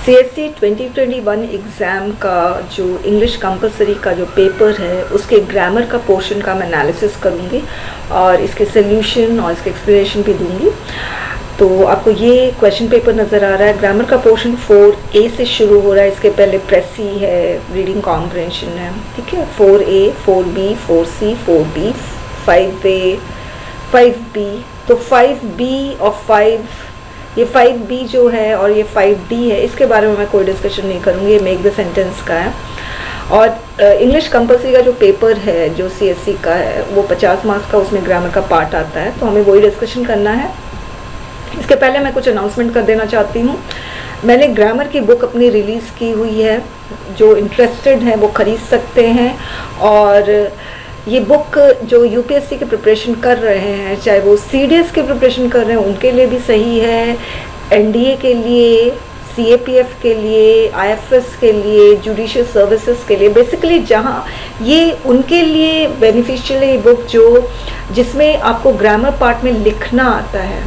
CSE 2021 exam का जो English compulsory का जो पेपर है उसके ग्रामर का पोर्शन का मैं एनालिसिस करूँगी और इसके सोल्यूशन और इसके एक्सप्लेनेशन भी दूँगी। तो आपको ये क्वेश्चन पेपर नज़र आ रहा है। ग्रामर का पोर्शन 4A से शुरू हो रहा है। इसके पहले précis है, रीडिंग कॉम्प्रहेंशन है, ठीक है। 4A, 4B, 4C, 4D, 5A, 5B। तो 5B और 5 ये 5B जो है और ये 5D है, इसके बारे में मैं कोई डिस्कशन नहीं करूँगी, ये मेक द सेंटेंस का है। और इंग्लिश कंपलसरी का जो पेपर है जो CSE का है वो 50 मार्क्स का, उसमें ग्रामर का पार्ट आता है, तो हमें वही डिस्कशन करना है। इसके पहले मैं कुछ अनाउंसमेंट कर देना चाहती हूँ। मैंने ग्रामर की बुक अपनी रिलीज़ की हुई है, जो इंटरेस्टेड हैं वो ख़रीद सकते हैं। और ये बुक जो UPSC की प्रिपरेशन कर रहे हैं, चाहे वो CDS की प्रिपरेशन कर रहे हैं उनके लिए भी सही है, NDA के लिए, CAPF के लिए, IFS के लिए, जुडिशियल सर्विसेज के लिए, बेसिकली जहाँ ये उनके लिए बेनिफिशियल है बुक जो जिसमें आपको ग्रामर पार्ट में लिखना आता है।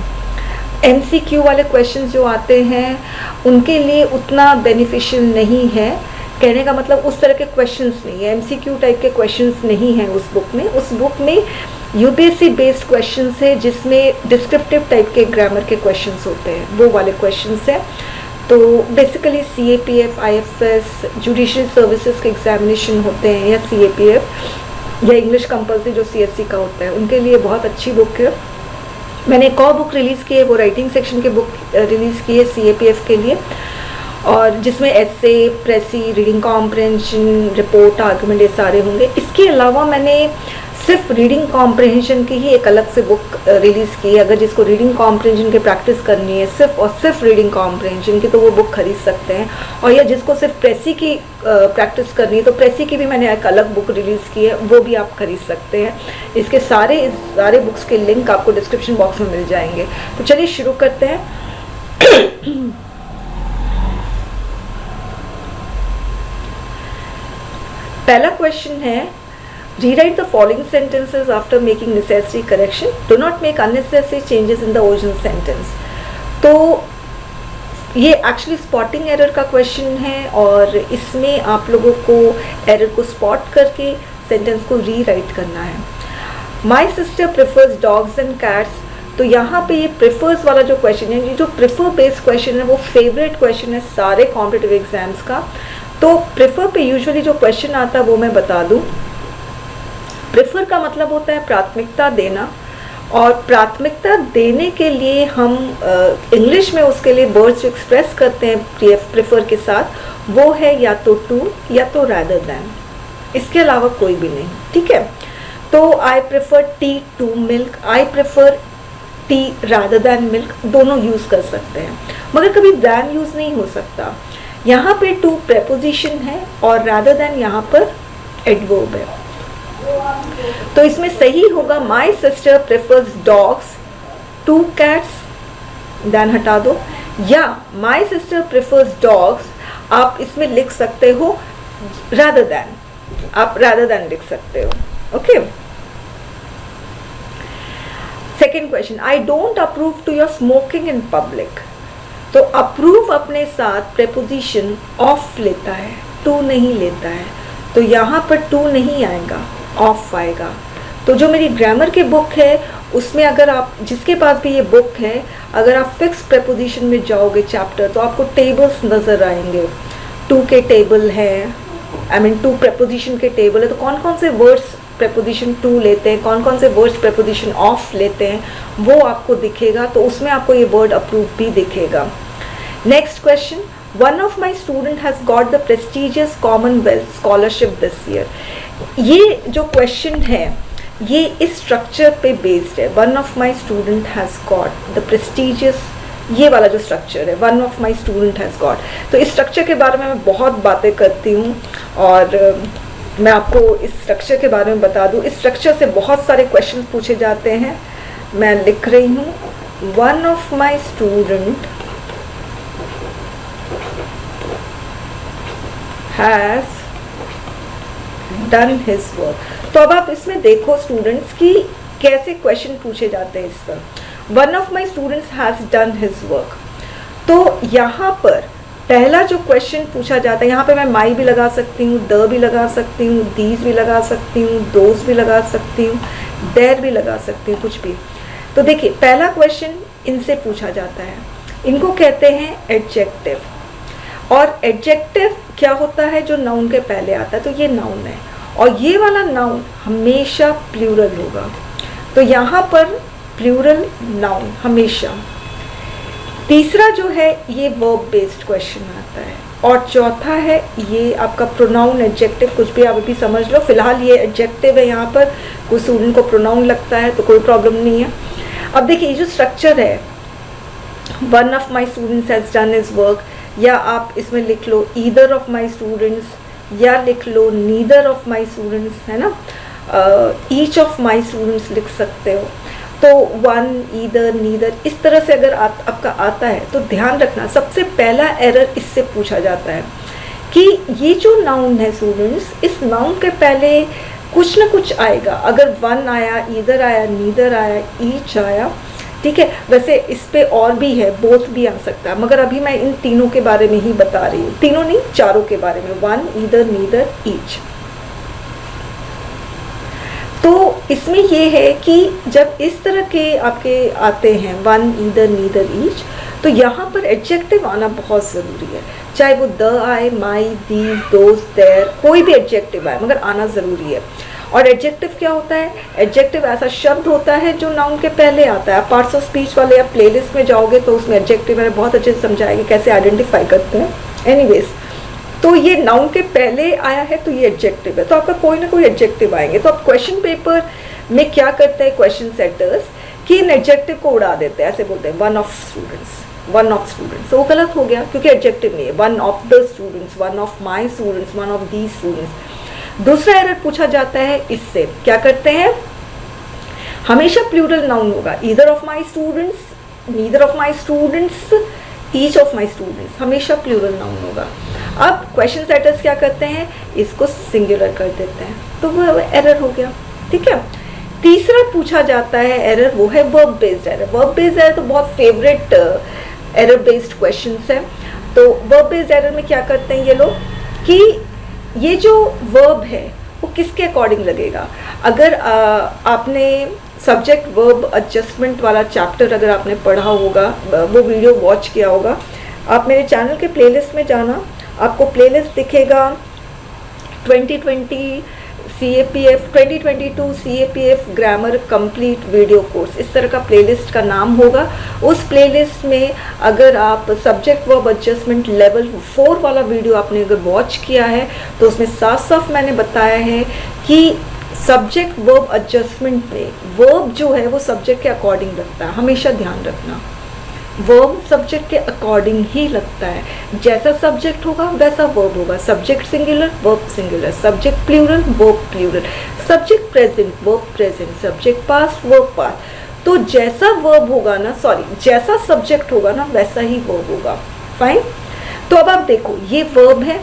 MCQ वाले क्वेश्चंस जो आते हैं उनके लिए उतना बेनिफिशियल नहीं है, कहने का मतलब उस तरह के क्वेश्चंस नहीं है, MCQ टाइप के क्वेश्चंस नहीं हैं उस बुक में। उस बुक में UPSC बेस्ड क्वेश्चंस है जिसमें डिस्क्रिप्टिव टाइप के ग्रामर के क्वेश्चंस होते हैं, वो वाले क्वेश्चंस हैं। तो basically CAPF, IFS, judicial services के एग्जामिनेशन होते हैं, या CAPF या इंग्लिश कंपलसरी जो CSE का होता है, उनके लिए बहुत अच्छी बुक है। मैंने एक और बुक रिलीज़ की है, वो राइटिंग सेक्शन की बुक रिलीज़ की है CAPF के लिए, और जिसमें ऐसे, précis, reading comprehension, report, argument, ये सारे होंगे। इसके अलावा मैंने सिर्फ रीडिंग कॉम्प्रहेंशन की ही एक अलग से बुक रिलीज़ की है। अगर जिसको रीडिंग कॉम्प्रहेंशन की प्रैक्टिस करनी है सिर्फ और सिर्फ रीडिंग कॉम्प्रहेंशन की, तो वो बुक खरीद सकते हैं। और या जिसको सिर्फ précis की प्रैक्टिस करनी है, तो précis की भी मैंने एक अलग बुक रिलीज़ की है, वो भी आप खरीद सकते हैं। इसके सारे बुक्स के लिंक आपको डिस्क्रिप्शन बॉक्स में मिल जाएंगे। तो चलिए शुरू करते हैं। पहला क्वेश्चन है, rewrite the following sentences after making necessary correction. Do not make unnecessary changes in the original sentence. तो ये एक्चुअली स्पॉटिंग एरर का क्वेश्चन है और इसमें आप लोगों को एरर को स्पॉट करके सेंटेंस को रीराइट करना है। My sister prefers dogs and cats. तो यहाँ पे ये प्रेफर्स वाला जो क्वेश्चन है, ये जो प्रेफर बेस्ड क्वेश्चन है वो फेवरेट क्वेश्चन है सारे कॉम्पिटिटिव एग्जाम्स का। तो प्रेफर पे यूजुअली जो क्वेश्चन आता है वो मैं बता दूँ। प्रेफर का मतलब होता है प्राथमिकता देना, और प्राथमिकता देने के लिए हम इंग्लिश में उसके लिए वर्ड्स जो एक्सप्रेस करते हैं प्रेफर के साथ, वो है या तो टू या तो रैदर दैन, इसके अलावा कोई भी नहीं, ठीक है। तो I prefer tea to milk, I prefer tea rather than milk, दोनों यूज़ कर सकते हैं, मगर कभी दैन यूज़ नहीं हो सकता। यहाँ पे टू प्रेपोजिशन है और रैदर दैन यहाँ पर एडवर्ब है। तो इसमें सही होगा my sister prefers dogs to cats, then हटा दो, या माई सिस्टर प्रेफर्स डॉग्स आप इसमें लिख सकते हो रादर दैन, आप रादर दैन लिख सकते हो, okay. Second question, I don't approve to your smoking in public. तो अप्रूव अपने साथ प्रेपोजिशन ऑफ लेता है, टू नहीं लेता है, तो यहाँ पर टू नहीं आएगा, ऑफ आएगा। तो जो मेरी ग्रामर की बुक है उसमें अगर आप, जिसके पास भी ये बुक है, अगर आप फिक्स प्रेपोजिशन में जाओगे चैप्टर, तो आपको टेबल्स नज़र आएंगे, टू के टेबल है, टू प्रेपोजिशन के टेबल है। तो कौन कौन से वर्ड्स प्रेपोजिशन टू लेते हैं, कौन कौन से वर्ड्स प्रेपोजिशन ऑफ लेते हैं, वो आपको दिखेगा। तो उसमें आपको ये वर्ड अप्रूव भी दिखेगा। Next question, one of my student has got the prestigious Commonwealth scholarship this year. ये जो क्वेश्चन है ये इस स्ट्रक्चर पे बेस्ड है, one of my student has got the prestigious, ये वाला जो स्ट्रक्चर है, one of my student has got. तो इस स्ट्रक्चर के बारे में मैं बहुत बातें करती हूँ और मैं आपको इस स्ट्रक्चर के बारे में बता दूँ। इस स्ट्रक्चर से बहुत सारे क्वेश्चन पूछे जाते हैं। मैं लिख रही हूँ, one of my student has done his work. तो अब आप इसमें देखो स्टूडेंट्स की कैसे क्वेश्चन पूछे जाते हैं इस पर। One of my students has done his work, तो यहाँ पर पहला जो क्वेश्चन पूछा जाता है, यहाँ पे मैं माई भी लगा सकती हूँ, द भी लगा सकती हूँ, दीज भी लगा सकती हूँ, दोज भी लगा सकती हूँ, देयर भी लगा सकती हूँ, कुछ भी। तो देखिए पहला क्वेश्चन इनसे पूछा जाता है, इनको कहते हैं एडजेक्टिव। और एडजेक्टिव क्या होता है? जो नाउन के पहले आता है। तो ये नाउन है और ये वाला नाउन हमेशा प्लूरल होगा। तो यहाँ पर प्लूरल नाउन हमेशा। तीसरा जो है ये वर्ब बेस्ड क्वेश्चन आता है। और चौथा है ये आपका प्रोनाउन एडजेक्टिव, कुछ भी आप अभी समझ लो। फिलहाल ये एडजेक्टिव है, यहाँ पर कोई स्टूडेंट को प्रोनाउन लगता है तो कोई प्रॉब्लम नहीं है। अब देखिए ये जो स्ट्रक्चर है, one of my students has done his work, या आप इसमें लिख लो ईदर ऑफ माई स्टूडेंट्स, या लिख लो नीदर ऑफ माई स्टूडेंट्स, है ना, ईच ऑफ माई स्टूडेंट्स लिख सकते हो। तो वन, ईदर, नीदर, इस तरह से अगर आपका आता है तो ध्यान रखना सबसे पहला एरर इससे पूछा जाता है कि ये जो नाउन है स्टूडेंट्स, इस नाउन के पहले कुछ ना कुछ आएगा। अगर वन आया, ईदर आया, नीदर आया, ईच आया, ठीक है। वैसे इस पे और भी है, बोथ भी आ सकता है, मगर अभी मैं इन तीनों के बारे में ही बता रही हूँ, तीनों नहीं चारों के बारे में, वन, ईदर, नीदर, ईच। तो इसमें ये है कि जब इस तरह के आपके आते हैं वन, ईदर, नीदर, ईच, तो यहाँ पर एडजेक्टिव आना बहुत ज़रूरी है। चाहे वो द आए, माई, दीज, दोज, देयर, कोई भी एडजेक्टिव आए, मगर आना ज़रूरी है। और एडजेक्टिव क्या होता है? एडजेक्टिव ऐसा शब्द होता है जो नाउन के पहले आता है। आप पार्ट्स ऑफ स्पीच वाले या प्लेलिस्ट में जाओगे तो उसमें एडजेक्टिव मैंने बहुत अच्छे से समझाएंगे कैसे आइडेंटिफाई करते हैं। एनीवेज, तो ये नाउन के पहले आया है तो ये एडजेक्टिव है, तो आपका कोई ना कोई एडजेक्टिव आएंगे। तो आप क्वेश्चन पेपर में क्या करते हैं क्वेश्चन सेटर्स कि इन एडजेक्टिव को उड़ा देते हैं, ऐसे बोलते हैं one of students, one of students. तो वो गलत हो गया क्योंकि एडजेक्टिव नहीं है। One of the students, one of my students, one of these students. दूसरा एरर पूछा जाता है इससे, क्या करते हैं, हमेशा प्लूरल नाउन होगा, either of my students, neither of my students, each of my students, हमेशा प्लूरल नाउन होगा। अब क्वेश्चन सेटर्स क्या करते हैं, इसको सिंगुलर कर देते हैं, तो वो एरर हो गया, ठीक है। तीसरा पूछा जाता है एरर, वो है verb based error. Verb based error तो बहुत फेवरेट एरर बेस्ड क्वेश्चंस है। तो वर्ब बेस्ड एरर में क्या करते हैं ये लोग कि ये जो वर्ब है वो किसके अकॉर्डिंग लगेगा। अगर आपने सब्जेक्ट वर्ब एडजस्टमेंट वाला चैप्टर अगर आपने पढ़ा होगा, वो वीडियो वॉच किया होगा, आप मेरे चैनल के प्लेलिस्ट में जाना, आपको प्लेलिस्ट दिखेगा 2020 CAPF 2022 CAPF grammar complete video course, इस तरह का प्लेलिस्ट का नाम होगा। उस प्लेलिस्ट में अगर आप सब्जेक्ट वर्ब एडजस्टमेंट लेवल 4 वाला वीडियो आपने अगर वॉच किया है तो उसमें साफ साफ मैंने बताया है कि सब्जेक्ट वर्ब एडजस्टमेंट में वर्ब जो है वो सब्जेक्ट के अकॉर्डिंग लगता है। हमेशा ध्यान रखना, वर्ब सब्जेक्ट के अकॉर्डिंग ही लगता है। जैसा सब्जेक्ट होगा वैसा वर्ब होगा। Subject singular, verb singular, subject plural, verb plural, subject present, verb present, subject past, verb past. तो जैसा वर्ब होगा ना, जैसा सब्जेक्ट होगा ना वैसा ही वर्ब होगा। फाइन। तो अब आप देखो ये वर्ब है,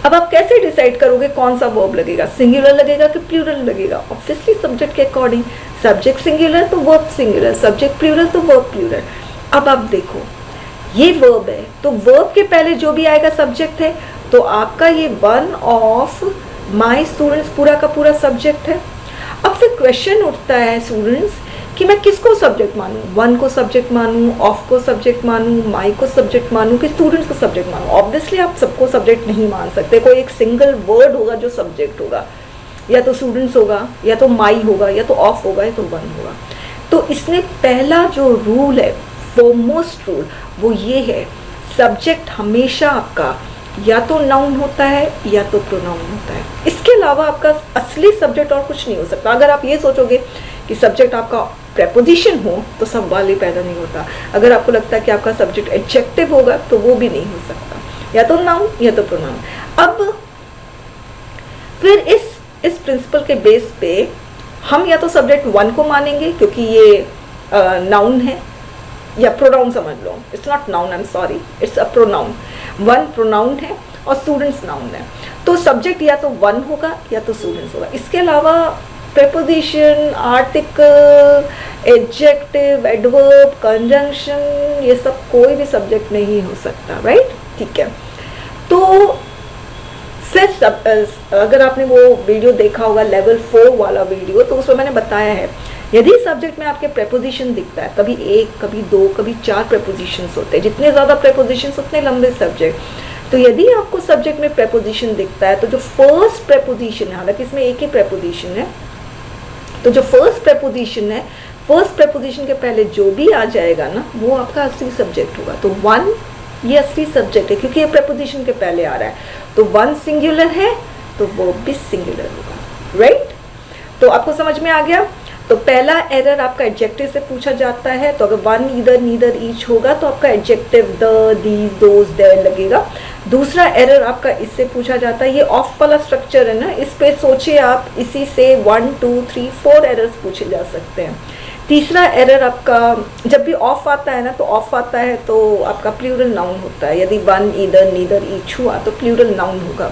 अब आप कैसे डिसाइड करोगे कौन सा वर्ब लगेगा, सिंगुलर लगेगा कि प्लूरल लगेगा? ऑब्वियसली सब्जेक्ट के अकॉर्डिंग। सब्जेक्ट सिंगुलर तो वर्ब सिंगुलर, सब्जेक्ट प्लूरल तो वर्ब प्लूरल। अब आप देखो ये वर्ब है तो वर्ब के पहले जो भी आएगा सब्जेक्ट है, तो आपका ये वन ऑफ माई स्टूडेंट्स पूरा का पूरा सब्जेक्ट है। अब फिर क्वेश्चन उठता है स्टूडेंट्स कि मैं किसको सब्जेक्ट मानूं, वन को सब्जेक्ट मानूं, ऑफ को सब्जेक्ट मानूं, माई को सब्जेक्ट मानूं कि स्टूडेंट्स को सब्जेक्ट मानूं। ऑब्वियसली आप सबको सब्जेक्ट नहीं मान सकते, कोई एक सिंगल वर्ड होगा जो सब्जेक्ट होगा, या तो स्टूडेंट्स होगा, या तो माई होगा, या तो ऑफ होगा, या तो वन होगा। तो इसमें पहला जो रूल है, फोरमोस्ट रूल, वो ये है, सब्जेक्ट हमेशा आपका या तो नाउन होता है या तो प्रोनाउन होता है। इसके अलावा आपका असली सब्जेक्ट और कुछ नहीं हो सकता। अगर आप ये सोचोगे कि सब्जेक्ट आपका प्रेपोजिशन हो तो सवाल ही पैदा नहीं होता। अगर आपको लगता है कि आपका सब्जेक्ट एडजेक्टिव होगा तो वो भी नहीं हो सकता, या तो नाउन या तो प्रोनाउन। अब फिर इस प्रिंसिपल के बेस पे हम या तो सब्जेक्ट वन को मानेंगे क्योंकि ये नाउन है, या प्रोनाउन समझ लो, it's not noun, I am sorry, it's a pronoun. One pronoun है और स्टूडेंट्स नाउन है, तो सब्जेक्ट या तो वन होगा या तो स्टूडेंट्स होगा। इसके अलावा preposition, article, adjective, adverb, conjunction, ये सब कोई भी सब्जेक्ट नहीं हो सकता, राइट? ठीक है, तो फिर अगर आपने वो वीडियो देखा होगा लेवल 4 वाला वीडियो, तो उसमें मैंने बताया है यदि सब्जेक्ट में आपके प्रेपोजिशन दिखता है, कभी 1, कभी 2, कभी 4 प्रेपोजिशंस होते हैं, जितने ज़्यादा प्रेपोजिशंस उतने लंबे सब्जेक्ट। तो यदि आपको सब्जेक्ट में प्रेपोजिशन दिखता है तो जो फर्स्ट प्रेपोजिशन है, हालांकि इसमें एक ही प्रेपोजिशन है, तो जो फर्स्ट प्रेपोजिशन है, फर्स्ट प्रेपोजिशन के पहले जो भी आ जाएगा ना, वो आपका असली सब्जेक्ट होगा। तो 1 ये असली सब्जेक्ट है क्योंकि ये प्रेपोजिशन के पहले आ रहा है। तो 1 सिंगुलर है तो वो भी सिंगुलर होगा, राइट? तो आपको समझ में आ गया? तो पहला एरर आपका एडजेक्टिव से पूछा जाता है, तो अगर 1 ईदर, नीदर, ईच होगा तो आपका adjective the, these, those, there लगेगा। दूसरा एरर आपका इससे पूछा जाता है, ये ऑफ वाला स्ट्रक्चर है ना, इस पे सोचिए आप, इसी से 1, 2, 3, 4 एरर्स पूछे जा सकते हैं। तीसरा एरर आपका जब भी ऑफ आता है ना, तो ऑफ आता है तो आपका प्लूरल नाउन होता है। यदि 1 ईदर, नीदर, ईच हुआ तो प्लूरल नाउन होगा।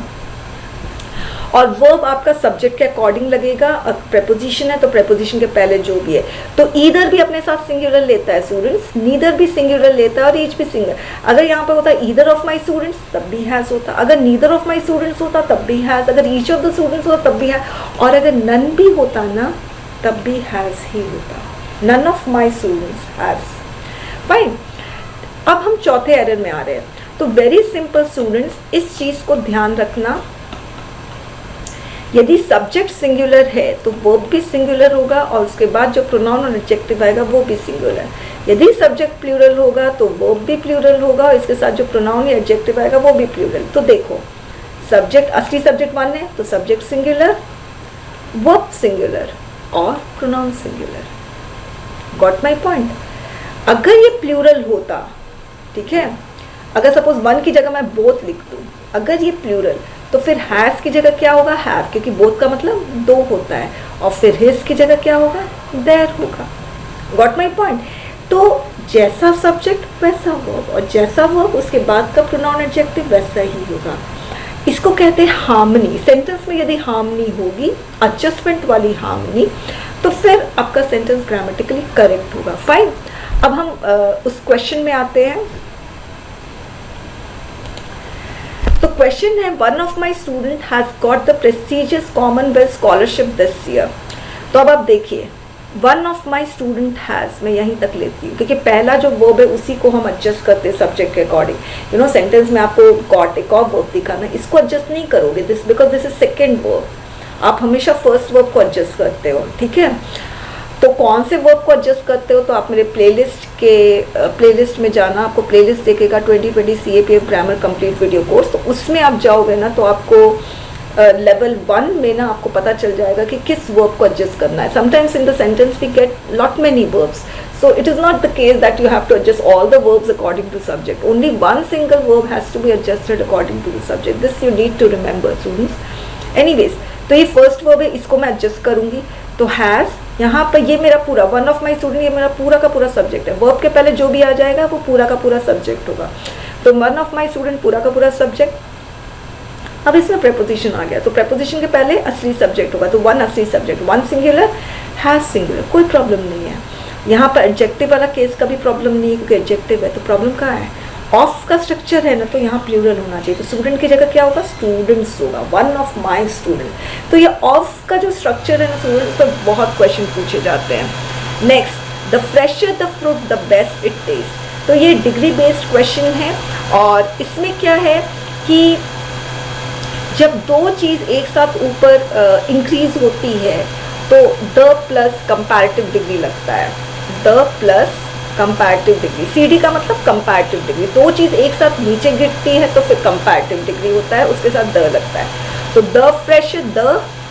और वर्ब आपका सब्जेक्ट के अकॉर्डिंग लगेगा, और प्रेपोजिशन है तो प्रेपोजिशन के पहले जो भी है। तो ईदर भी अपने साथ सिंगुलर लेता है स्टूडेंट्स, नीदर भी सिंगुलर लेता है और ईच भी सिंगुलर। अगर यहाँ पर होता है ईदर ऑफ माई स्टूडेंट्स तब भी हैज होता, अगर नीदर ऑफ माई स्टूडेंट्स होता तब भी हैज, अगर ईच ऑफ द स्टूडेंट्स होता तब भी हैज, और अगर नन भी होता ना तब भी हैज ही होता, none of my students has. Fine, अब हम चौथे एरर में आ रहे हैं। तो वेरी सिंपल स्टूडेंट्स, इस चीज को ध्यान रखना, यदि सब्जेक्ट सिंगुलर है तो वर्ब भी सिंगुलर होगा और उसके बाद जो प्रोनाउन और एडजेक्टिव आएगा वो भी सिंगुलर। यदि सब्जेक्ट प्लूरल होगा तो वर्ब भी प्लूरल होगा और इसके साथ जो प्रोनाउन या एडजेक्टिव आएगा वो भी प्लूरल। तो देखो, सब्जेक्ट असली सब्जेक्ट 1 है तो सब्जेक्ट सिंगुलर, वर्ब सिंगुलर और pronoun singular. Got my point? अगर ये प्लूरल होता, ठीक है, अगर सपोज 1 की जगह मैं बोथ लिख दूं, अगर ये प्लूरल, तो फिर हैज की जगह क्या होगा? हैव, क्योंकि बोथ का मतलब 2 होता है, और फिर हिज की जगह क्या होगा? देयर होगा। Got my point? तो जैसा सब्जेक्ट वैसा वर्ब, और जैसा वर्ब उसके बाद का प्रोनाउन एडजेक्टिव वैसा ही होगा। इसको कहते हैं हार्मनी। सेंटेंस में यदि हार्मनी होगी, एडजस्टमेंट वाली हार्मनी, तो फिर आपका सेंटेंस ग्रामेटिकली करेक्ट होगा। फाइन, अब हम उस क्वेश्चन में आते हैं। तो क्वेश्चन है, one of my student has got the prestigious Commonwealth scholarship this year. तो अब आप देखिए, one of my student has, मैं यहीं तक लेती हूँ क्योंकि पहला जो वर्ब है उसी को हम एडजस्ट करते हैं सब्जेक्ट के अकॉर्डिंग। यू नो, सेंटेंस में आपको गॉट एक और वर्ब दिखाना, इसको एडजस्ट नहीं करोगे, this because this is second verb. आप हमेशा फर्स्ट वर्ब को एडजस्ट करते हो, ठीक है। तो कौन से वर्ब को एडजस्ट करते हो? तो आप मेरे प्लेलिस्ट में जाना, आपको प्लेलिस्ट देखेगा 2020 CAPF grammar complete video course. तो उसमें आप जाओगे ना तो आपको लेवल 1 में ना आपको पता चल जाएगा कि किस वर्ब को एडजस्ट करना है। Sometimes in the sentence we get lot many verbs, so it is not the case that you have to adjust all the verbs according to subject. Only one single verb has to be adjusted according to the subject. This you need to remember, students. Anyways, तो ये first verb है, इसको मैं adjust करूंगी। तो has, यहाँ पर ये मेरा पूरा वन ऑफ माई स्टूडेंट, ये मेरा पूरा का पूरा सब्जेक्ट है। वर्ब के पहले जो भी आ जाएगा वो पूरा का पूरा सब्जेक्ट होगा। तो वन ऑफ माई स्टूडेंट पूरा का पूरा सब्जेक्ट। अब इसमें प्रेपोजिशन आ गया, तो प्रेपोजिशन के पहले असली सब्जेक्ट होगा। तो वन असली subject, one singular, has singular, कोई प्रॉब्लम नहीं है। यहाँ पर एडजेक्टिव वाला केस का भी प्रॉब्लम नहीं है क्योंकि एडजेक्टिव है। तो प्रॉब्लम कहाँ है? ऑफ का स्ट्रक्चर है ना, तो यहाँ प्लूरल होना चाहिए। तो स्टूडेंट की जगह क्या होगा? स्टूडेंट्स होगा, वन ऑफ माई स्टूडेंट। तो ये ऑफ का जो स्ट्रक्चर है ना स्टूडेंट्स, पर बहुत क्वेश्चन पूछे जाते हैं। Next, the fresher the fruit the best it taste. तो ये डिग्री बेस्ड क्वेश्चन है और इसमें क्या है कि जब दो चीज़ एक साथ ऊपर इंक्रीज होती है तो द प्लस कंपैरेटिव डिग्री लगता है। The plus comparative degree, CD का मतलब कंपैरेटिव डिग्री। दो चीज़ एक साथ नीचे गिरती है तो फिर कंपैरेटिव डिग्री होता है, उसके साथ द लगता है। तो the fresh, the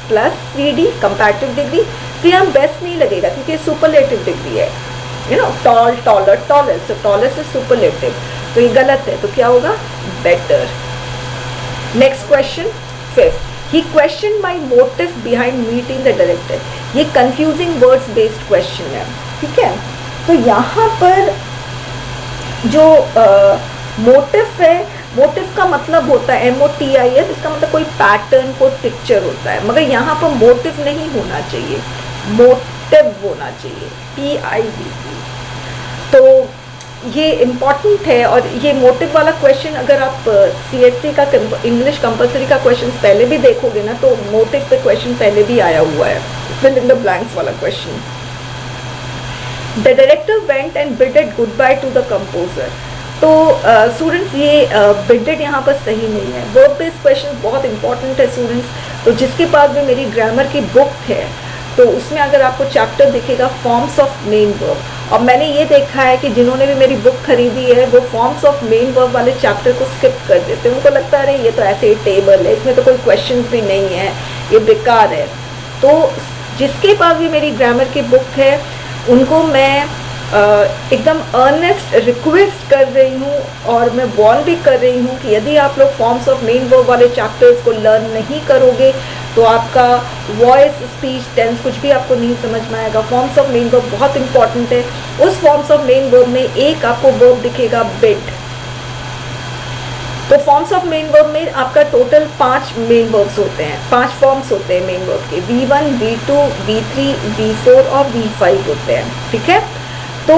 plus CD comparative degree. फिर हम बेस्ट नहीं लगेगा क्योंकि सुपरलेटिव डिग्री है, you know, tall, taller, tallest. तो टॉलेस्ट इज सुपरलेटिव, तो ये गलत है। तो क्या होगा? Better. Next question, fifth, he question my motive behind meeting the director. ये कंफ्यूजिंग वर्ड्स बेस्ड क्वेश्चन है, ठीक है। तो यहाँ पर जो मोटिव है, मोटिव का मतलब होता है MOTIF, इसका मतलब कोई पैटर्न, कोई पिक्चर होता है, मगर यहाँ पर मोटिव नहीं होना चाहिए। प्रोडक्टिव होना चाहिए, PIVE। तो ये इम्पॉर्टेंट है, और ये मोटिव वाला क्वेश्चन अगर आप CSE का इंग्लिश कंपलसरी का क्वेश्चन पहले भी देखोगे ना, तो मोटिव पे क्वेश्चन पहले भी आया हुआ है, फिल इन द ब्लैंक्स वाला question. The director went and bided goodbye to the composer. तो स्टूडेंट्स ये बिडेड यहाँ पर सही नहीं है, वर्ब बेस्ड क्वेश्चन बहुत इंपॉर्टेंट है स्टूडेंट्स। तो जिसके पास भी मेरी ग्रामर की बुक है, तो उसमें अगर आपको चैप्टर दिखेगा फॉर्म्स ऑफ मेन वर्ब, और मैंने ये देखा है कि जिन्होंने भी मेरी बुक खरीदी है वो फॉर्म्स ऑफ मेन वर्ब वाले चैप्टर को स्किप कर देते हैं। उनको लगता है अरे ये तो ऐसे ही टेबल है, इसमें तो कोई क्वेश्चंस भी नहीं है, ये बेकार है। तो जिसके पास भी मेरी ग्रामर की बुक है उनको मैं एकदम अर्नेस्ट रिक्वेस्ट कर रही हूँ, और मैं वॉर्न भी कर रही हूँ कि यदि आप लोग फॉर्म्स ऑफ मेन वर्ब वाले चैप्टर्स को लर्न नहीं करोगे तो आपका वॉइस, स्पीच, टेंस कुछ भी आपको नहीं समझ में आएगा। फॉर्म्स ऑफ मेन वर्ब बहुत इंपॉर्टेंट है। उस फॉर्म्स ऑफ मेन वर्ब में एक आपको वर्ब दिखेगा बिड। तो फॉर्म्स ऑफ मेन वर्ब में आपका टोटल 5 मेन वर्ब्स होते हैं, 5 फॉर्म्स होते हैं मेन वर्ब के, V1, V2, V3, V4 और V5 होते हैं, ठीक है। तो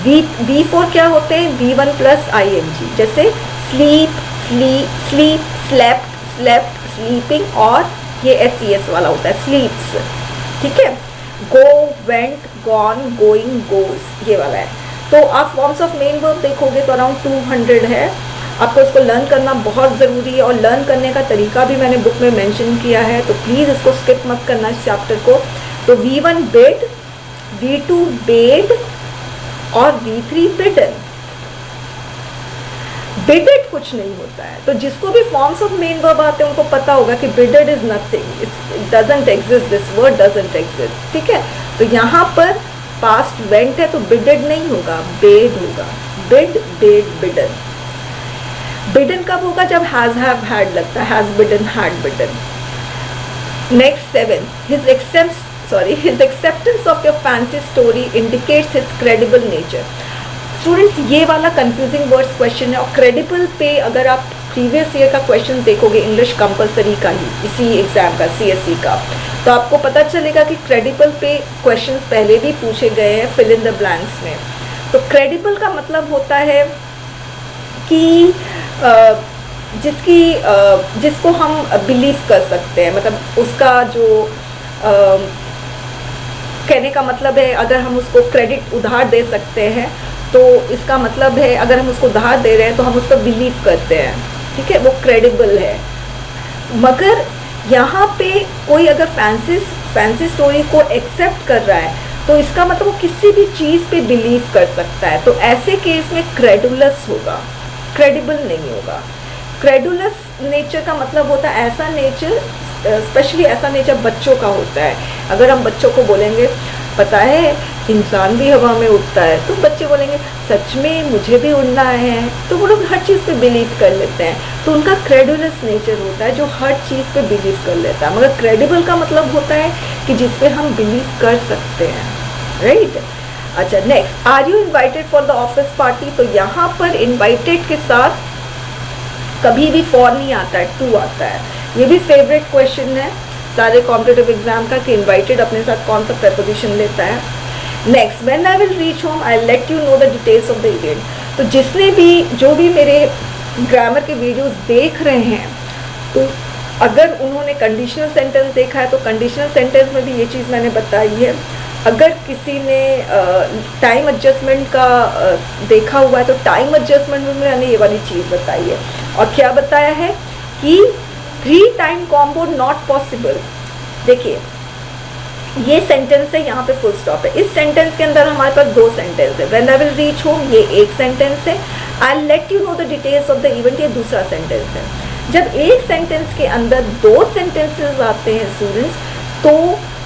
V4 क्या होते हैं, V1 प्लस ING, जैसे sleep, sleep, slept, slept, sleeping, और ये SES वाला होता है, स्लीप्स, ठीक है। गो, वेंट, गॉन, गोइंग, गोज, ये वाला है। तो आप फॉर्म्स ऑफ मेन वर्ब देखोगे तो अराउंड 200 है। आपको इसको लर्न करना बहुत ज़रूरी है, और लर्न करने का तरीका भी मैंने बुक में मेंशन किया है, तो प्लीज़ इसको स्किप मत करना इस चैप्टर को। तो V1 बेड, V2 बेड और V3 बिडन। बिडेड कुछ नहीं होता है, तो जिसको भी फॉर्म्स ऑफ मेन वर्ब आते हैं उनको पता होगा कि bided is nothing, it doesn't exist, this word doesn't exist, ठीक है। तो यहाँ पर पास्ट वेंट है तो बिडेड नहीं होगा, बेड होगा, बिड, बेड, बिडन। बिडन कब होगा, जब हैज, हैव, हैड लगता है, has बिडन, had बिडन। Next 7, his acceptance of your fancy story indicates his credible nature। Students ये वाला कंफ्यूजिंग वर्ड्स क्वेश्चन है, और क्रेडिबल पे अगर आप प्रीवियस ईयर का क्वेश्चन देखोगे इंग्लिश कंपलसरी का ही, इसी एग्जाम का, CSE का, तो आपको पता चलेगा कि क्रेडिबल पे क्वेश्चंस पहले भी पूछे गए हैं फिल इन द ब्लैंक्स में। तो क्रेडिबल का मतलब होता है कि जिसको हम बिलीव कर सकते हैं, मतलब उसका जो कहने का मतलब है, अगर हम उसको क्रेडिट उधार दे सकते हैं तो इसका मतलब है अगर हम उसको उधार दे रहे हैं तो हम उस पर बिलीव करते हैं, ठीक है, वो क्रेडिबल है। मगर यहाँ पे कोई अगर फैंसी स्टोरी को एक्सेप्ट कर रहा है तो इसका मतलब वो किसी भी चीज़ पे बिलीव कर सकता है, तो ऐसे केस में क्रेडुलस होगा, क्रेडिबल नहीं होगा। क्रेडुलस नेचर का मतलब होता है ऐसा नेचर, स्पेशली ऐसा नेचर बच्चों का होता है। अगर हम बच्चों को बोलेंगे पता है इंसान भी हवा में उड़ता है, तो बच्चे बोलेंगे सच में मुझे भी उड़ना है, तो वो लोग हर चीज़ पे बिलीव कर लेते हैं। तो उनका क्रेडुलस नेचर होता है जो हर चीज़ पे बिलीव कर लेता है। मगर क्रेडिबल का मतलब होता है कि जिस पे हम बिलीव कर सकते हैं, राइट। अच्छा, next, are you invited for the office party. तो यहाँ पर इन्वाइटेड के साथ कभी भी फॉर नहीं आता है, टू आता है। ये भी फेवरेट क्वेश्चन है सारे कॉम्पिटिटिव एग्जाम का कि इन्वाइटेड अपने साथ कौन सा प्रपोजिशन लेता है। Next, when I will reach home I let you know the details of the event. तो जिसने भी जो भी मेरे ग्रामर के वीडियोस देख रहे हैं, तो अगर उन्होंने कंडीशनल सेंटेंस देखा है तो कंडीशनल सेंटेंस में भी ये चीज़ मैंने बताई है। अगर किसी ने टाइम एडजस्टमेंट का देखा हुआ है तो टाइम एडजस्टमेंट में मैंने ये वाली चीज़ बताई है। और क्या बताया है कि 3 टाइम कॉम्बो नॉट पॉसिबल। देखिए ये सेंटेंस है, यहाँ पे फुल स्टॉप है। इस सेंटेंस के अंदर हमारे पास 2 सेंटेंस है। When I will reach home ये एक सेंटेंस है, I let you know the details of the event ये दूसरा सेंटेंस है। जब एक सेंटेंस के अंदर 2 सेंटेंसेस आते हैं स्टूडेंट्स, तो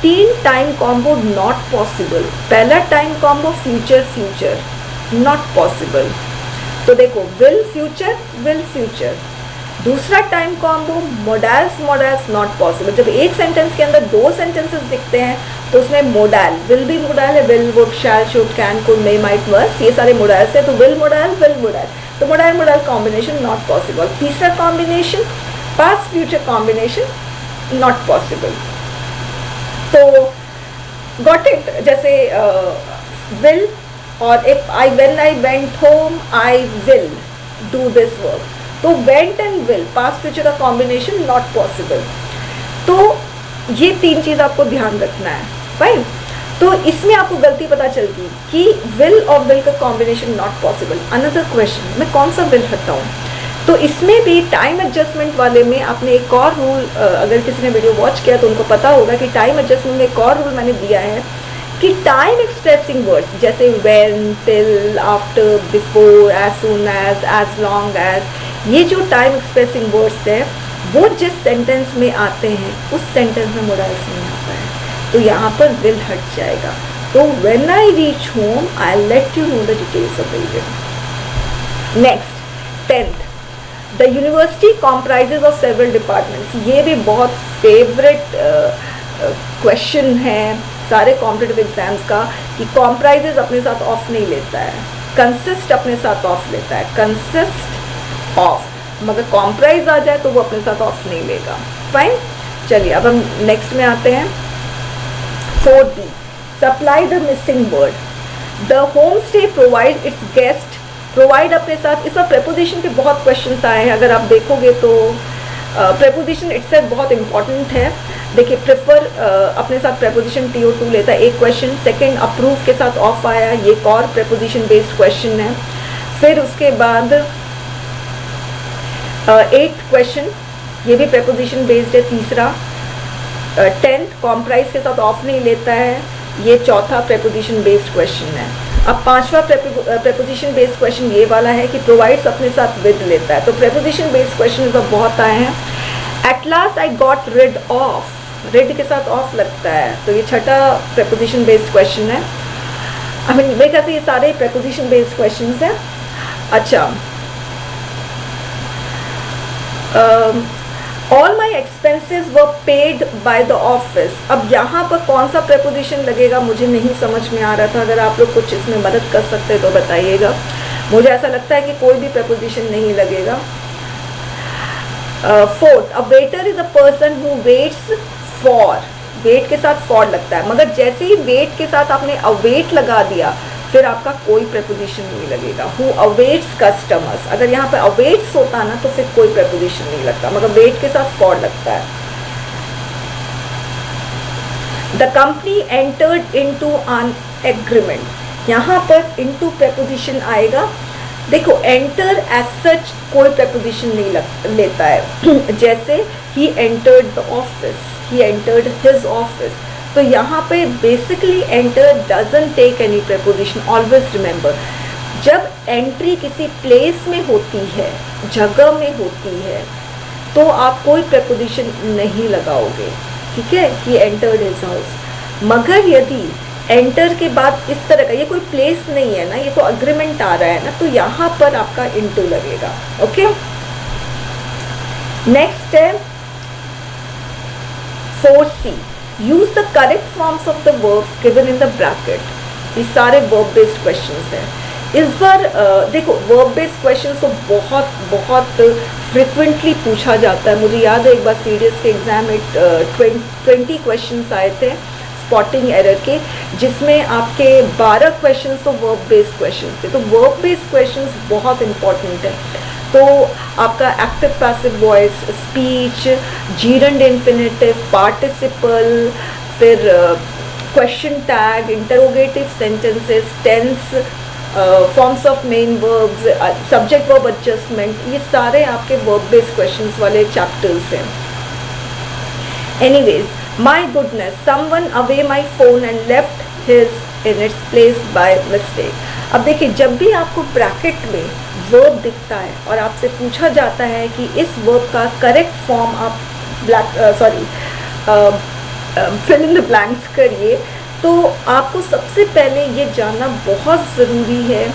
3 टाइम कॉम्बो नॉट पॉसिबल। पहला time combo future future not possible. तो देखो विल फ्यूचर। दूसरा time combo modals not possible. जब एक सेंटेंस के अंदर 2 सेंटेंसेस दिखते हैं तो उसमें मोडाल, विल भी मोडाल है, will, would, shall, should, can, could, may, might, must, ये सारे मोडाल्स है। तो विल मोडाल, तो मोडाल कॉम्बिनेशन नॉट पॉसिबल। तीसरा combination past future combination not possible. तो गॉट इट, जैसे विल और एक when I went home I will do this work, तो went and will past future का कॉम्बिनेशन नॉट पॉसिबल। तो ये 3 चीज़ आपको ध्यान रखना है, फाइन। तो इसमें आपको गलती पता चल गई कि विल और विल का combination not possible. Another question, मैं कौन सा विल हटाऊँ? तो इसमें भी टाइम एडजस्टमेंट वाले में आपने एक और रूल, अगर किसी ने वीडियो वॉच किया तो उनको पता होगा कि टाइम एडजस्टमेंट में एक और रूल मैंने दिया है कि टाइम एक्सप्रेसिंग वर्ड्स जैसे when, till, after, before, as soon as long as, ये जो टाइम एक्सप्रेसिंग वर्ड्स है वो जिस सेंटेंस में आते हैं उस सेंटेंस में मोडाइल्स नहीं आता है, तो यहाँ पर विल हट जाएगा। तो when I reach home I let you know the details of the event. Next 10th, the university comprises of several departments. ये भी बहुत फेवरेट क्वेश्चन है सारे कॉम्पिटिटिव एग्जाम्स का कि कॉम्प्राइजेज अपने साथ ऑफ नहीं लेता है, कंसिस्ट अपने साथ ऑफ लेता है, कंसिस्ट ऑफ, मगर कॉम्प्राइज आ जाए तो वो अपने साथ ऑफ नहीं लेगा, फाइन। चलिए अब हम नेक्स्ट में आते हैं। 4B, supply the missing word. The home stay provide it's guest, provide अपने साथ, इस पर प्रेपोजिशन के बहुत क्वेश्चंस आए हैं, अगर आप देखोगे तो प्रेपोजिशन इटसेल्फ बहुत इंपॉर्टेंट है। देखिए प्रेफर अपने साथ प्रेपोजिशन TO2 लेता है, एक क्वेश्चन। सेकंड, अप्रूव के साथ ऑफ आया, ये एक और प्रेपोजिशन बेस्ड क्वेश्चन है। फिर उसके बाद 8th क्वेश्चन, ये भी प्रेपोजिशन बेस्ड है, तीसरा। 10th कॉम्प्राइज के साथ ऑफ नहीं लेता है, ये चौथा प्रेपोजिशन बेस्ड क्वेश्चन है। अब 5वां प्रेपोजिशन बेस्ड क्वेश्चन ये वाला है कि प्रोवाइड्स अपने साथ विद लेता है, तो प्रेपोजिशन बेस्ड क्वेश्चन तो बहुत आए हैं। At last I got rid of, rid के साथ ऑफ लगता है, तो ये छठा प्रेपोजिशन बेस्ड क्वेश्चन है। आई मीन मेरे ख्याल से ये सारे प्रेपोजिशन बेस्ड क्वेश्चन हैं। अच्छा, all my expenses were paid by the office. अब यहाँ पर कौन सा प्रेपोजिशन लगेगा मुझे नहीं समझ में आ रहा था, अगर आप लोग कुछ इसमें मदद कर सकते तो बताइएगा। मुझे ऐसा लगता है कि कोई भी प्रेपोजिशन नहीं लगेगा। 4th, a waiter is a person who waits for, wait के साथ फॉर लगता है, मगर जैसे ही वेट के साथ आपने अवेट लगा दिया फिर आपका कोई प्रेपोजिशन नहीं लगेगा। हु अवेट्स कस्टमर्स, अगर यहाँ पे अवेट्स होता ना तो फिर कोई प्रेपोजिशन नहीं लगता, मगर वेट के साथ फॉर लगता है। The company entered into an agreement, यहाँ पर इनटू प्रेपोजिशन आएगा। देखो एंटर एज सच कोई प्रेपोजिशन नहीं लेता है, जैसे he entered the office, he entered his office, तो यहाँ पे basically enter doesn't take any preposition. Always remember, जब एंट्री किसी प्लेस में होती है, जगह में होती है, तो आप कोई प्रेपोजिशन नहीं लगाओगे, ठीक है, कि एंटर्ड हिज हाउस। मगर यदि एंटर के बाद इस तरह का, ये कोई प्लेस नहीं है ना, ये तो अग्रीमेंट आ रहा है ना, तो यहाँ पर आपका इनटू लगेगा। ओके, नेक्स्ट है 4C, use the correct forms of the verbs given in the bracket. ये सारे वर्ब बेस्ड क्वेश्चंस हैं। इस बार देखो वर्ब बेस्ड क्वेश्चंस तो बहुत फ्रिक्वेंटली पूछा जाता है। मुझे याद है एक बार सीडीएस के एग्जाम में 20 क्वेश्चंस आए थे स्पॉटिंग एरर के, जिसमें आपके 12 क्वेश्चंस तो वर्ब बेस्ड क्वेश्चंस थे। तो वर्ब बेस्ड क्वेश्चंस बहुत इंपॉर्टेंट है। तो आपका active passive voice, speech, gerund infinitive, participle, फिर question tag, interrogative sentences, tense, forms of main verbs, subject verb adjustment, ये सारे आपके वर्ब बेस्ड क्वेश्चंस वाले चैप्टर्स हैं। Anyways, my goodness, someone away my phone and left his in its place by mistake. अब देखिए, जब भी आपको ब्रैकेट में वर्ब दिखता है और आपसे पूछा जाता है कि इस वर्ब का करेक्ट फॉर्म आप फिल इन द ब्लैंक्स करिए, तो आपको सबसे पहले ये जानना बहुत ज़रूरी है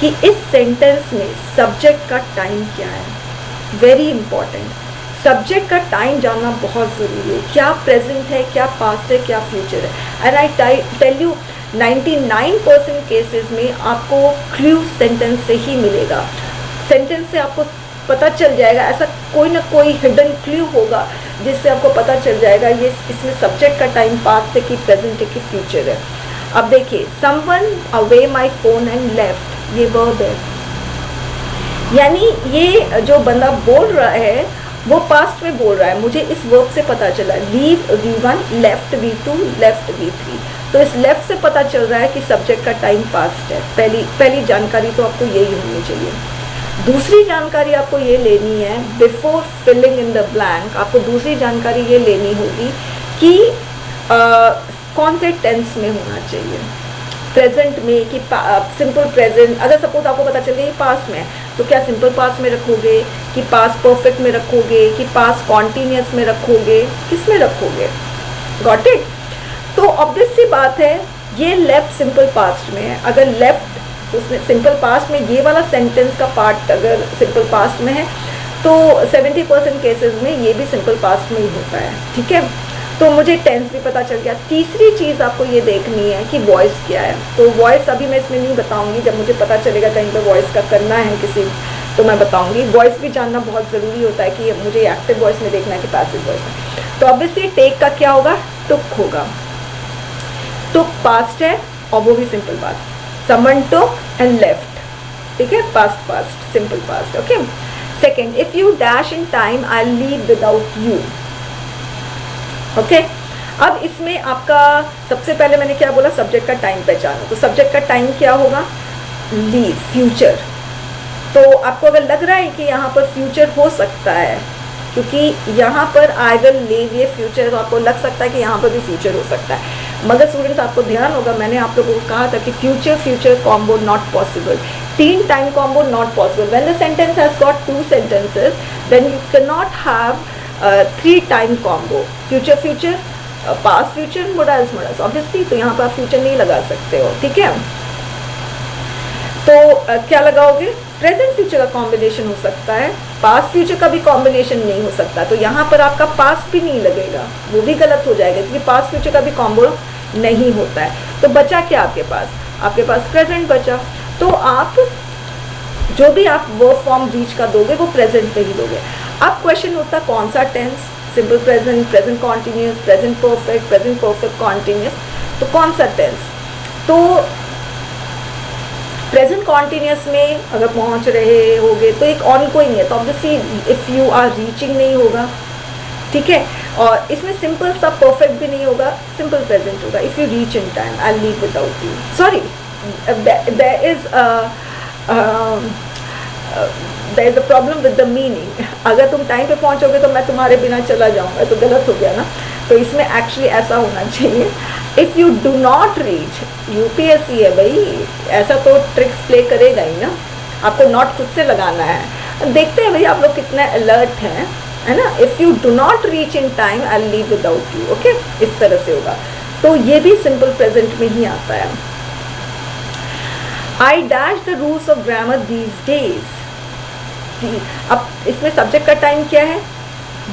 कि इस सेंटेंस में सब्जेक्ट का टाइम क्या है। वेरी इंपॉर्टेंट, सब्जेक्ट का टाइम जानना बहुत ज़रूरी है। क्या प्रेजेंट है, क्या पास्ट है, क्या फ्यूचर है। And I tell you 99% cases में आपको क्लू सेंटेंस से ही मिलेगा। सेंटेंस से आपको पता चल जाएगा, ऐसा कोई ना कोई हिडन क्लू होगा जिससे आपको पता चल जाएगा ये इसमें सब्जेक्ट का टाइम पास्ट है कि प्रेजेंट है कि फ्यूचर है। अब देखिए, someone away my phone and left, ये वर्ब है, यानी ये जो बंदा बोल रहा है वो पास्ट में बोल रहा है, मुझे इस वर्ब से पता चला। Leave V1, left V2, left V3, तो इस लेफ्ट से पता चल रहा है कि सब्जेक्ट का टाइम पास्ट है। पहली जानकारी तो आपको यही होनी चाहिए। दूसरी जानकारी आपको ये लेनी है, before filling in the blank, आपको दूसरी जानकारी ये लेनी होगी कि कौन से टेंस में होना चाहिए, प्रेजेंट में कि सिंपल प्रेजेंट। अगर सपोज आपको पता चल गया पास्ट में, तो क्या सिंपल पास्ट में रखोगे कि पास्ट परफेक्ट में रखोगे कि पास्ट कॉन्टिन्यूस में रखोगे, किस में रखोगे? Got it? तो ऑब्वियस सी बात है, ये लेफ्ट सिंपल पास्ट में है। अगर लेफ्ट उसमें सिंपल पास्ट में ये वाला सेंटेंस का पार्ट अगर सिंपल पास्ट में है तो 70% केसेस में ये भी सिंपल पास्ट में ही होता है। ठीक है, तो मुझे टेंस भी पता चल गया। तीसरी चीज़ आपको ये देखनी है कि वॉइस क्या है। तो वॉइस अभी मैं इसमें नहीं बताऊंगी, जब मुझे पता चलेगा कहीं पर वॉइस का करना है किसी, तो मैं बताऊंगी। वॉइस भी जानना बहुत ज़रूरी होता है कि मुझे एक्टिव वॉइस में देखना है कि पैसिव वॉइस में। तो ऑब्वियसली टेक का क्या होगा, टुक होगा। टुक पास्ट है और वो भी simple past. Someone took and left, ठीक है, past past simple past. Okay, second, if you dash in time I leave without you. Okay, अब इसमें आपका सबसे पहले मैंने क्या बोला, सब्जेक्ट का टाइम पहचानो। तो सब्जेक्ट का टाइम क्या होगा, लीव, फ्यूचर। तो आपको अगर लग रहा है कि यहाँ पर फ्यूचर हो सकता है, क्योंकि यहाँ पर आई विल लीव ये फ्यूचर, तो आपको लग सकता है कि यहाँ पर भी फ्यूचर हो सकता है। मगर स्टूडेंट्स आपको ध्यान होगा, मैंने आप लोगों को कहा था कि future future combo not possible, 3 time combo not possible. When the sentence has got 2 sentences then you can not have 3 time combo, future future, past future, modals modals obviously. तो यहाँ पर आप फ्यूचर नहीं लगा सकते हो। ठीक है, तो क्या लगाओगे, प्रेजेंट फ्यूचर का कॉम्बिनेशन हो सकता है, पास्ट फ्यूचर का भी कॉम्बिनेशन नहीं हो सकता। तो यहाँ पर आपका पास्ट भी नहीं लगेगा, वो भी गलत हो जाएगा क्योंकि पास्ट फ्यूचर का भी कॉम्बो नहीं होता है। तो बचा क्या आपके पास, आपके पास प्रेजेंट बचा। तो आप जो भी आप वर्ब फॉर्म बीच का दोगे वो प्रेजेंट पे ही दोगे। अब क्वेश्चन होता कौन सा tense, simple present, present continuous, present perfect continuous. तो कौन सा टेंस, तो प्रेजेंट कॉन्टिन्यूस में अगर पहुंच रहे होगे तो एक ऑनगोइंग है, तो obviously if you are reaching नहीं होगा। ठीक है, और इसमें सिंपल सा परफेक्ट भी नहीं होगा, सिंपल प्रेजेंट होगा। If you reach in time I leave without you, sorry there is a problem with the meaning. अगर तुम टाइम पे पहुंचोगे तो मैं तुम्हारे बिना चला जाऊंगा, तो गलत हो गया ना। तो इसमें एक्चुअली ऐसा होना चाहिए, if you do not reach, UPSC है भाई, ऐसा तो ट्रिक्स प्ले करेगा ही ना, आपको नॉट खुद से लगाना है। देखते हैं भाई आप लोग कितने अलर्ट हैं, है ना। If you do not reach in time I leave without you. Okay, इस तरह से होगा। तो ये भी सिंपल प्रेजेंट में ही आता है। I dash the rules of grammar these days. अब इसमें सब्जेक्ट का टाइम क्या है,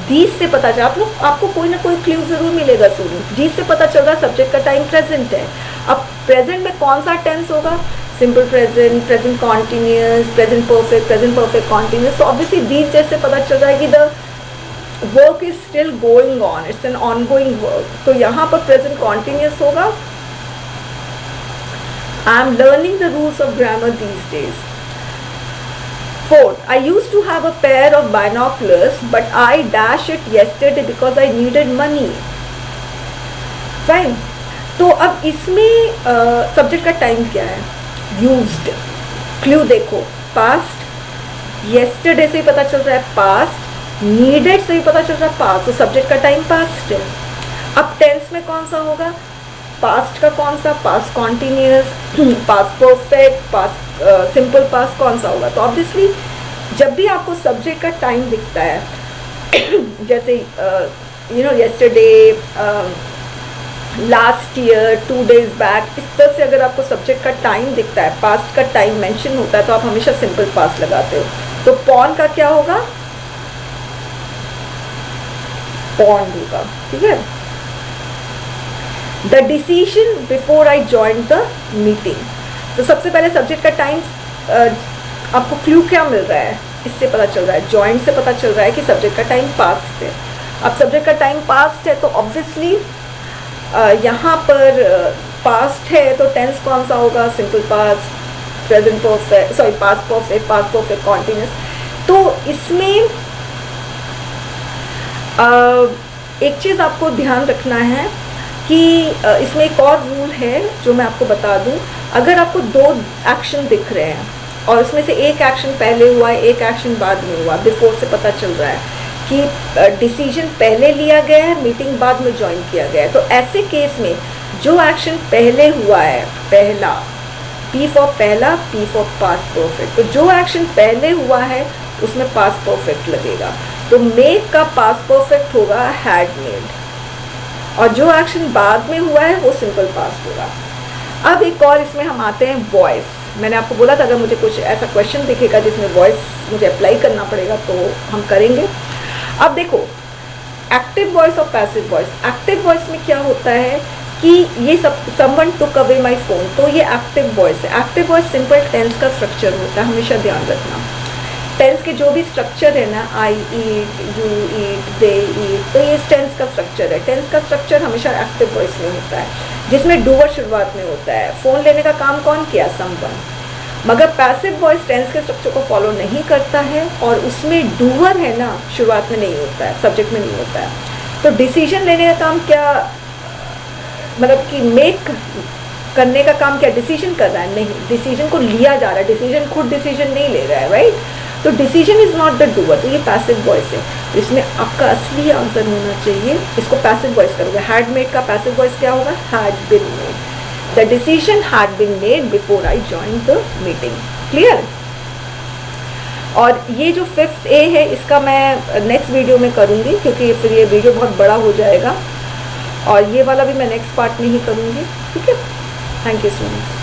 दीज से पता चला, आपको कोई ना कोई क्लू जरूर मिलेगा स्टूडेंट। दीज से पता चल रहा सब्जेक्ट का टाइम प्रेजेंट है। अब प्रेजेंट में कौन सा टेंस होगा, simple present, present continuous, present perfect continuous. तो ऑब्वियसली दीज जैसे पता चल रहा है कि the work is still going on, it's an ongoing work. तो यहाँ पर प्रेजेंट कॉन्टिन्यूस होगा, I am learning the rules of grammar these days. Fourth, I used to have a pair of binoculars, but I dashed it yesterday because I needed money. Fine. तो अब इसमें subject का time क्या है, used, clue देखो, past, yesterday से ही पता चल रहा है पास्ट, needed से ही पता चल रहा है पास्ट, तो सब्जेक्ट का टाइम पास्ट है। अब टेंस में कौन सा होगा, पास्ट का कौन सा, past continuous, past perfect, past simple past कौन सा होगा। तो ऑब्वियसली जब भी आपको सब्जेक्ट का टाइम दिखता है जैसे you know yesterday, last year, 2 days back, इस तरह से अगर आपको सब्जेक्ट का टाइम दिखता है, पास्ट का टाइम मेंशन होता है, तो आप हमेशा सिंपल पास्ट लगाते हो। तो पॉन का क्या होगा, पॉन होगा। ठीक है, the decision before I join the meeting. तो सबसे पहले सब्जेक्ट का टाइम आपको क्लू क्या मिल रहा है, इससे पता चल रहा है, जॉइंट से पता चल रहा है कि सब्जेक्ट का टाइम पास्ट है। अब सब्जेक्ट का टाइम पास्ट है तो ऑब्वियसली यहाँ पर पास्ट है तो टेंस कौन सा होगा, simple past, present perfect, sorry past perfect, continuous. तो इसमें एक चीज़ आपको ध्यान रखना है कि इसमें एक और रूल है जो मैं आपको बता दूं। अगर आपको 2 एक्शन दिख रहे हैं और उसमें से एक एक्शन पहले हुआ है, एक एक्शन बाद में हुआ, बिफोर से पता चल रहा है कि डिसीजन पहले लिया गया है, मीटिंग बाद में ज्वाइन किया गया है, तो ऐसे केस में जो एक्शन पहले हुआ है, पहला, P फॉर पहला, P फॉर पास्ट परफेक्ट, तो जो एक्शन पहले हुआ है उसमें पास्ट परफेक्ट लगेगा। तो मेक का पास्ट परफेक्ट होगा हैड मेड, और जो एक्शन बाद में हुआ है वो सिंपल पास्ट होगा। अब एक और इसमें हम आते हैं वॉइस। मैंने आपको बोला था अगर मुझे कुछ ऐसा क्वेश्चन दिखेगा जिसमें वॉइस मुझे अप्लाई करना पड़ेगा तो हम करेंगे। अब देखो एक्टिव वॉइस और पैसिव वॉइस। एक्टिव वॉइस में क्या होता है कि ये someone took away my phone, तो ये एक्टिव वॉइस है। एक्टिव वॉइस सिंपल टेंस का स्ट्रक्चर होता है, हमेशा ध्यान रखना। टेंस के जो भी स्ट्रक्चर है ना, आई ईट, यू ईट, दे ईट, तो ये टेंस का स्ट्रक्चर है। टेंस का स्ट्रक्चर हमेशा एक्टिव वॉइस में होता है, जिसमें डूअर शुरुआत में होता है। फ़ोन लेने का काम कौन किया, समवन। मगर पैसिव वॉइस टेंस के स्ट्रक्चर को फॉलो नहीं करता है और उसमें डूअर है ना शुरुआत में नहीं होता है, सब्जेक्ट में नहीं होता है। तो डिसीजन लेने का काम क्या, मतलब कि मेक करने का काम क्या, डिसीजन कर रहा है, नहीं, डिसीजन को लिया जा रहा है, डिसीजन खुद डिसीजन नहीं ले रहा है, राइट। तो decision is not the doer, तो ये पैसिव वॉइस है। तो इसमें आपका असली आंसर होना चाहिए, इसको पैसिव वॉइस करोगे। हैड मेड का पैसिव वॉइस क्या होगा, had been made. The decision had been made before I join the meeting. Clear. और ये जो 5th A है इसका मैं नेक्स्ट वीडियो में करूँगी, क्योंकि फिर ये वीडियो बहुत बड़ा हो जाएगा, और ये वाला भी मैं नेक्स्ट पार्ट में ही करूँगी। ठीक है, थैंक यू सो मच।